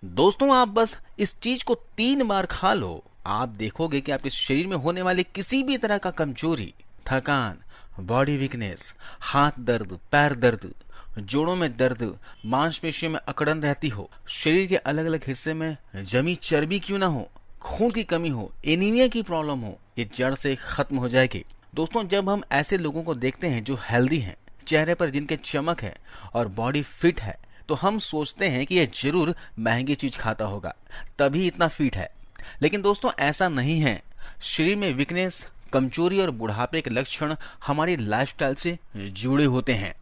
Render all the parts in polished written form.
दोस्तों आप बस इस चीज को 3 बार खा लो, आप देखोगे कि आपके शरीर में होने वाली किसी भी तरह का कमजोरी, थकान, बॉडी वीकनेस, हाथ दर्द, पैर दर्द, जोड़ों में दर्द, मांसपेशियों में अकड़न रहती हो, शरीर के अलग अलग हिस्से में जमी चर्बी क्यों ना हो, खून की कमी हो, एनीमिया की प्रॉब्लम हो, ये जड़ से खत्म हो जाएगी। दोस्तों जब हम ऐसे लोगों को देखते हैं जो हेल्दी हैं, चेहरे पर जिनके चमक है और बॉडी फिट है, तो हम सोचते हैं कि यह जरूर महंगी चीज खाता होगा, तभी इतना फिट है। लेकिन दोस्तों ऐसा नहीं है। शरीर में वीकनेस, कमजोरी और बुढ़ापे के लक्षण हमारी लाइफस्टाइल से जुड़े होते हैं।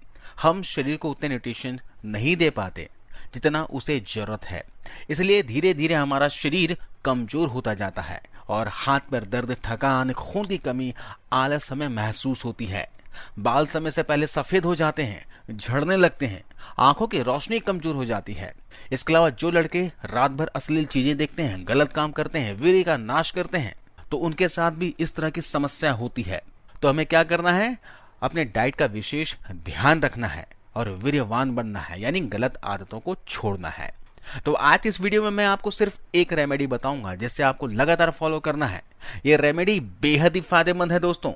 हम शरीर को उतने न्यूट्रिशन नहीं दे पाते जितना उसे जरूरत है, इसलिए धीरे धीरे हमारा शरीर कमजोर होता जाता है और हाथ पैर दर्द, थकान, खून की कमी, आलस हमें महसूस होती है। बाल समय से पहले सफेद हो जाते हैं, झड़ने लगते हैं, आंखों की रोशनी कमजोर हो जाती है। इसके अलावा जो लड़के रात भर अश्लील चीजें देखते हैं, गलत काम करते हैं, वीर्य का नाश करते हैं, तो उनके साथ भी इस तरह की समस्या होती है। तो हमें क्या करना है? अपने डाइट का विशेष ध्यान रखना है और वीर्यवान बनना है, यानी गलत आदतों को छोड़ना है। तो आज इस वीडियो में मैं आपको सिर्फ एक रेमेडी बताऊंगा जिससे आपको लगातार फॉलो करना है। ये रेमेडी बेहद ही फायदेमंद है दोस्तों,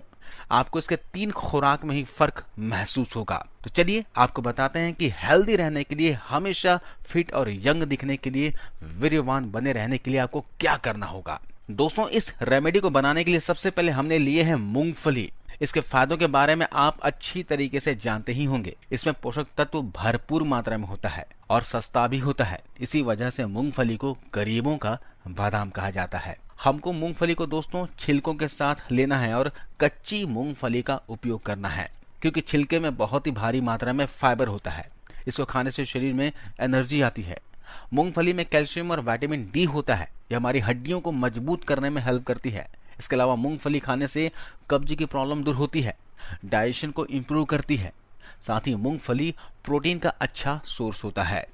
आपको इसके 3 खुराक में ही फर्क महसूस होगा। तो चलिए आपको बताते हैं कि हेल्दी रहने के लिए, हमेशा फिट और यंग दिखने के लिए, वीर्यवान बने रहने के लिए आपको क्या करना होगा। दोस्तों इस रेमेडी को बनाने के लिए सबसे पहले हमने लिए है मूंगफली। इसके फायदों के बारे में आप अच्छी तरीके से जानते ही होंगे। इसमें पोषक तत्व भरपूर मात्रा में होता है और सस्ता भी होता है। इसी वजह से मूंगफली को गरीबों का बादाम कहा जाता है। हमको मूंगफली को दोस्तों छिलकों के साथ लेना है और कच्ची मूंगफली का उपयोग करना है, क्योंकि छिलके में बहुत ही भारी मात्रा में फाइबर होता है। इसको खाने से शरीर में एनर्जी आती है। मूंगफली में कैल्शियम और विटामिन डी होता है, यह हमारी हड्डियों को मजबूत करने में हेल्प करती है। इसके अलावा मूंगफली खाने से कब्ज की प्रॉब्लम दूर होती है, डाइजेशन को इम्प्रूव करती है। साथ ही मूंगफली प्रोटीन का अच्छा सोर्स होता है।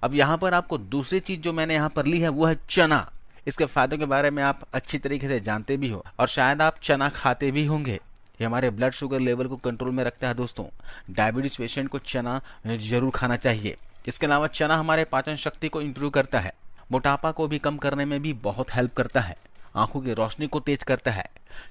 अब यहाँ पर आपको दूसरी चीज जो मैंने यहाँ पर ली है वो है चना। इसके फायदों के बारे में आप अच्छी तरीके से जानते भी हो और शायद आप चना खाते भी होंगे। ये हमारे ब्लड शुगर लेवल को कंट्रोल में रखता है दोस्तों। डायबिटीज पेशेंट को चना जरूर खाना चाहिए। इसके अलावा चना हमारे पाचन शक्ति को इम्प्रूव करता है, मोटापा को भी कम करने में भी बहुत हेल्प करता है, आंखों की रोशनी को तेज करता है।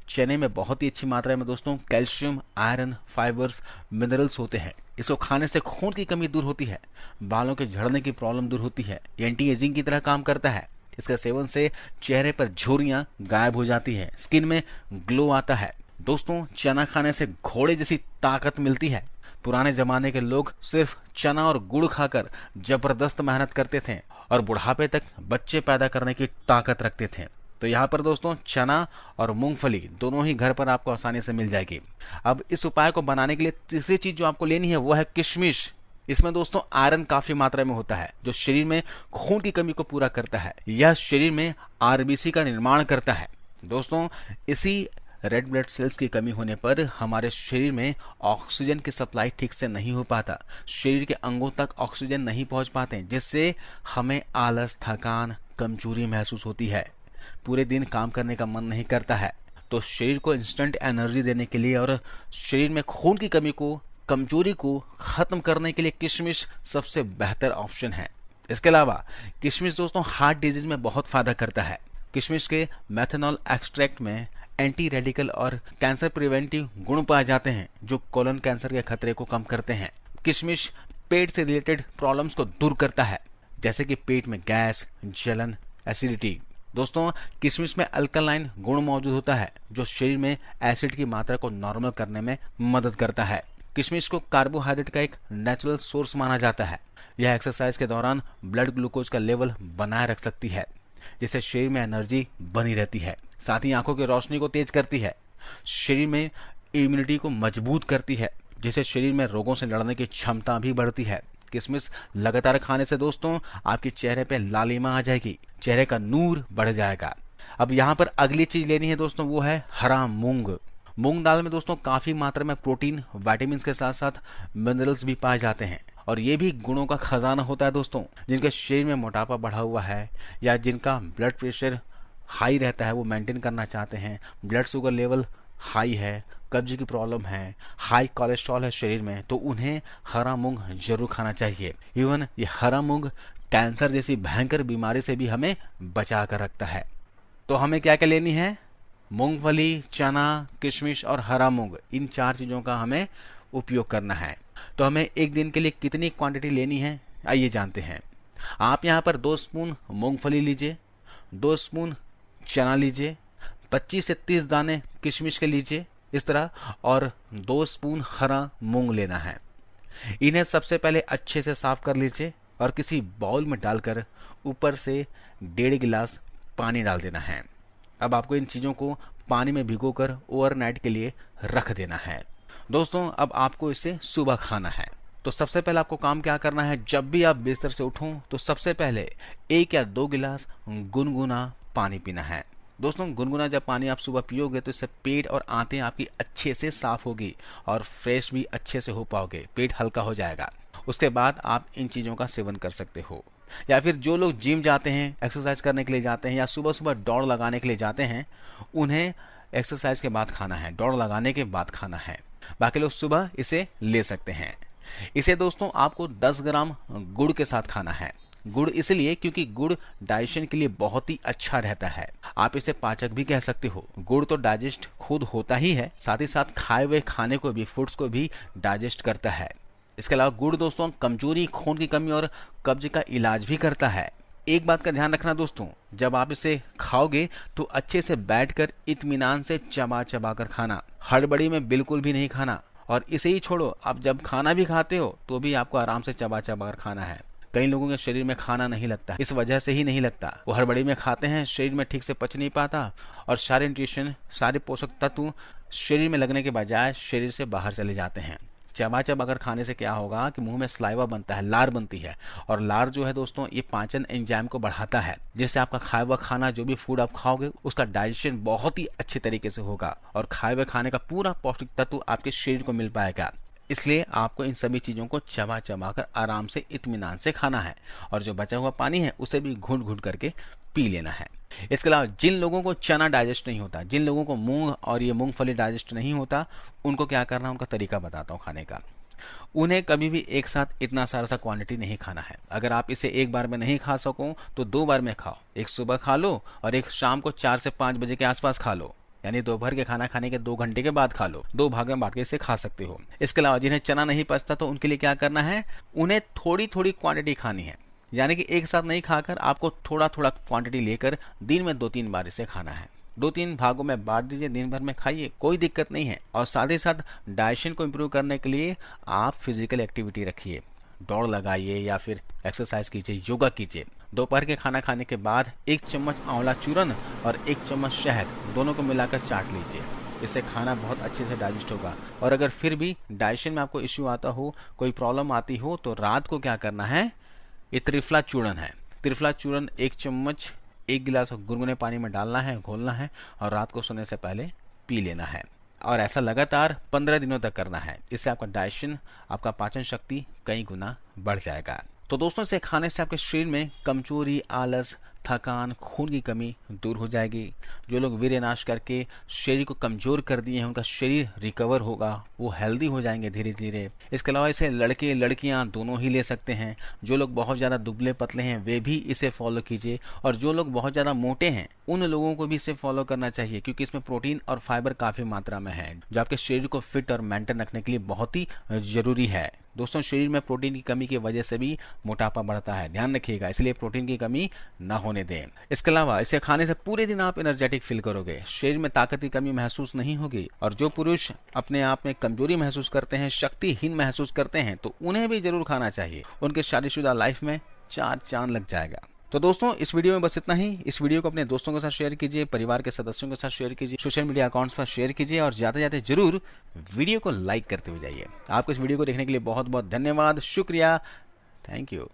चने में बहुत ही अच्छी मात्रा में दोस्तों कैल्शियम, आयरन, फाइबर्स, मिनरल्स होते हैं। इसको खाने से खून की कमी दूर होती है, बालों के झड़ने की प्रॉब्लम दूर होती है, एंटी एजिंग की तरह काम करता है। इसके सेवन से चेहरे पर झुर्रियां गायब हो जाती है, स्किन में ग्लो आता है। दोस्तों चना खाने से घोड़े जैसी ताकत मिलती है। पुराने जमाने के लोग सिर्फ चना और गुड़ खाकर जबरदस्त मेहनत करते थे और बुढ़ापे तक बच्चे पैदा करने की ताकत रखते थे। तो यहाँ पर दोस्तों चना और मूंगफली दोनों ही घर पर आपको आसानी से मिल जाएगी। अब इस उपाय को बनाने के लिए तीसरी चीज जो आपको लेनी है वो है किशमिश। इसमें दोस्तों आयरन काफी मात्रा में होता है, जो शरीर में खून की कमी को पूरा करता है। यह शरीर में आरबीसी का निर्माण करता है। दोस्तों इसी रेड ब्लड सेल्स की कमी होने पर हमारे शरीर में ऑक्सीजन की सप्लाई ठीक से नहीं हो पाता, शरीर के अंगों तक ऑक्सीजन नहीं पहुंच पाते, जिससे हमें आलस, थकान, कमजोरी महसूस होती है, पूरे दिन काम करने का मन नहीं करता है। तो शरीर को इंस्टेंट एनर्जी देने के लिए और शरीर में खून की कमी को, कमजोरी को खत्म करने के लिए किशमिश सबसे बेहतर ऑप्शन है। इसके अलावा किशमिश दोस्तों हार्ट डिजीज में बहुत फायदा करता है। किशमिश के मेथनॉल एक्सट्रैक्ट में एंटी रेडिकल और कैंसर प्रिवेंटिव गुण पाए जाते हैं, जो कोलन कैंसर के खतरे को कम करते हैं। किशमिश पेट से रिलेटेड प्रॉब्लम्स को दूर करता है, जैसे कि पेट में गैस, जलन, एसिडिटी। दोस्तों किशमिश में अल्कलाइन गुण मौजूद होता है, जो शरीर में एसिड की मात्रा को नॉर्मल करने में मदद करता है। किशमिश को कार्बोहाइड्रेट का एक नेचुरल सोर्स माना जाता है। यह एक्सरसाइज के दौरान ब्लड ग्लूकोज का लेवल बनाए रख सकती है, जिससे शरीर में एनर्जी बनी रहती है। साथ ही आंखों की रोशनी को तेज करती है, शरीर में इम्यूनिटी को मजबूत करती है, जिससे शरीर में रोगों से लड़ने की क्षमता भी बढ़ती है। किशमिश लगातार खाने से दोस्तों आपके चेहरे पे लालिमा आ जाएगी, चेहरे का नूर बढ़ जाएगा। अब यहाँ पर अगली चीज लेनी है दोस्तों, वो है हरा मूंग। मूंग दाल में दोस्तों काफी मात्रा में प्रोटीन, विटामिन के साथ साथ मिनरल्स भी पाए जाते हैं और ये भी गुणों का खजाना होता है दोस्तों। जिनके शरीर में मोटापा बढ़ा हुआ है या जिनका ब्लड प्रेशर हाई रहता है, वो मेंटेन करना चाहते हैं, ब्लड शुगर लेवल हाई है, कब्ज की प्रॉब्लम है, हाई कोलेस्ट्रॉल है शरीर में, तो उन्हें हरा मूंग जरूर खाना चाहिए। इवन ये हरा मूंग कैंसर जैसी भयंकर बीमारी से भी हमें बचा कर रखता है। तो हमें क्या क्या लेनी है? मूंगफली, चना, किशमिश और हरा मूंग, इन 4 चीज़ों का हमें उपयोग करना है। तो हमें एक दिन के लिए कितनी क्वांटिटी लेनी है, आइए जानते हैं। आप यहाँ पर 2 स्पून मूंगफली लीजिए, 2 स्पून चना लीजिए, 25 से 30 दाने किशमिश के लीजिए इस तरह, और 2 स्पून हरा मूंग लेना है। इन्हें सबसे पहले अच्छे से साफ कर लीजिए और किसी बाउल में डालकर ऊपर से 1.5 गिलास पानी डाल देना है। अब आपको इन चीज़ों को पानी में भिगोकर ओवरनाइट के लिए रख देना है। दोस्तों, अब आपको इसे सुबह खाना है। तो सबसे पहले आपको काम क्या करना है, जब भी आप बिस्तर से उठो तो सबसे पहले 1 या 2 गिलास गुनगुना पानी पीना है। दोस्तों, गुनगुना जब पानी आप सुबह पियोगे तो इससे पेट और आंतें आपकी अच्छे से साफ होगी और फ्रेश भी अच्छे से हो पाओगे, पेट हल्का हो जाएगा। उसके बाद आप इन चीज़ों का सेवन कर सकते हो। या फिर जो लोग जिम जाते हैं, एक्सरसाइज करने के लिए जाते हैं या सुबह सुबह दौड़ लगाने के लिए जाते हैं, उन्हें एक्सरसाइज के बाद खाना है, दौड़ लगाने के बाद खाना है। बाकी लोग सुबह इसे ले सकते हैं। इसे दोस्तों आपको 10 ग्राम गुड़ के साथ खाना है। गुड़ इसलिए क्योंकि गुड़ डाइजेशन के लिए बहुत ही अच्छा रहता है। आप इसे पाचक भी कह सकते हो। गुड़ तो डाइजेस्ट खुद होता ही है, साथ ही साथ खाए हुए खाने को भी, फूड्स को भी डाइजेस्ट करता है। इसके अलावा गुड़ दोस्तों कमजोरी, खून की कमी और कब्ज का इलाज भी करता है। एक बात का ध्यान रखना दोस्तों, जब आप इसे खाओगे तो अच्छे से बैठकर इत्मीनान से चबा चबा कर खाना, हड़बड़ी में बिल्कुल भी नहीं खाना। और इसे ही छोड़ो, आप जब खाना भी खाते हो तो भी आपको आराम से चबा चबा कर खाना है। कई लोगों के शरीर में खाना नहीं लगता, इस वजह से ही नहीं लगता, वो हड़बड़ी में खाते हैं, शरीर में ठीक से पच नहीं पाता और सारे न्यूट्रिशन, सारे पोषक तत्व शरीर में लगने के बजाय शरीर से बाहर चले जाते हैं। चबा चबा कर खाने से क्या होगा कि मुंह में सलाइवा बनता है, लार बनती है, और लार जो है दोस्तों ये पाचन एंजाइम को बढ़ाता है, जिससे आपका खाया हुआ खाना, जो भी फूड आप खाओगे उसका डाइजेशन बहुत ही अच्छे तरीके से होगा और खाए हुए खाने का पूरा पौष्टिक तत्व आपके शरीर को मिल पाएगा। इसलिए आपको इन सभी चीज़ों को चबा चबा कर आराम से इत्मीनान से खाना है और जो बचा हुआ पानी है उसे भी घूंट घूंट करके पी लेना है। इसके अलावा जिन लोगों को चना डाइजेस्ट नहीं होता, जिन लोगों को मूंग और ये मूंगफली डाइजेस्ट नहीं होता, उनको क्या करना, उनका तरीका बताता हूँ खाने का। उन्हें कभी भी एक साथ इतना सारा क्वांटिटी नहीं खाना है। अगर आप इसे एक बार में नहीं खा सको तो 2 बार में खाओ। एक सुबह खा लो और एक शाम को 4 से 5 बजे के आसपास खा लो, यानी दोपहर के खाना खाने के 2 घंटे के बाद खा लो। 2 भाग में बांट के इसे खा सकते हो। इसके अलावा जिन्हें चना नहीं पचता तो उनके लिए क्या करना है, उन्हें थोड़ी थोड़ी क्वांटिटी खानी है, यानी कि एक साथ नहीं खाकर आपको थोड़ा थोड़ा क्वांटिटी लेकर दिन में 2-3 बार इसे खाना है। 2-3 भागों में बांट दीजिए, दिन भर में खाइए, कोई दिक्कत नहीं है। और साथ ही साथ डाइजेशन को इम्प्रूव करने के लिए आप फिजिकल एक्टिविटी रखिए, दौड़ लगाइए या फिर एक्सरसाइज कीजिए, योगा कीजिए। दोपहर के खाना खाने के बाद 1 चम्मच आंवला चूर्ण और 1 चम्मच शहद दोनों को मिलाकर चाट लीजिए। इससे खाना बहुत अच्छे से डाइजेस्ट होगा। और अगर फिर भी डाइजेशन में आपको इश्यू आता हो, कोई प्रॉब्लम आती हो, तो रात को क्या करना है, ये त्रिफला चूर्ण है, त्रिफला चूर्ण 1 चम्मच 1 गिलास गुनगुने पानी में डालना है, घोलना है और रात को सोने से पहले पी लेना है। और ऐसा लगातार 15 दिनों तक करना है। इससे आपका डाइजेशन, आपका पाचन शक्ति कई गुना बढ़ जाएगा। तो दोस्तों, इसे खाने से आपके शरीर में कमजोरी, आलस, थकान, खून की कमी दूर हो जाएगी। जो लोग वीर्यनाश करके शरीर को कमजोर कर दिए हैं, उनका शरीर रिकवर होगा, वो हेल्दी हो जाएंगे धीरे धीरे। इसके अलावा इसे लड़के लड़कियां दोनों ही ले सकते हैं। जो लोग बहुत ज़्यादा दुबले पतले हैं वे भी इसे फॉलो कीजिए, और जो लोग बहुत ज़्यादा मोटे हैं उन लोगों को भी इसे फॉलो करना चाहिए, क्योंकि इसमें प्रोटीन और फाइबर काफ़ी मात्रा में है, जो आपके शरीर को फिट और मेंटेन रखने के लिए बहुत ही जरूरी है। दोस्तों, शरीर में प्रोटीन की कमी की वजह से भी मोटापा बढ़ता है, ध्यान रखिएगा, इसलिए प्रोटीन की कमी ना होने दें। इसके अलावा इसे खाने से पूरे दिन आप एनर्जेटिक फील करोगे, शरीर में ताकत की कमी महसूस नहीं होगी। और जो पुरुष अपने आप में कमजोरी महसूस करते हैं, शक्तिहीन महसूस करते हैं, तो उन्हें भी जरूर खाना चाहिए। उनके शादीशुदा लाइफ में 4 चांद लग जाएगा। तो दोस्तों, इस वीडियो में बस इतना ही। इस वीडियो को अपने दोस्तों के साथ शेयर कीजिए, परिवार के सदस्यों के साथ शेयर कीजिए, सोशल मीडिया अकाउंट्स पर शेयर कीजिए और जाते जाते जरूर वीडियो को लाइक करते हुए जाइए। आपको इस वीडियो को देखने के लिए बहुत बहुत धन्यवाद, शुक्रिया, थैंक यू।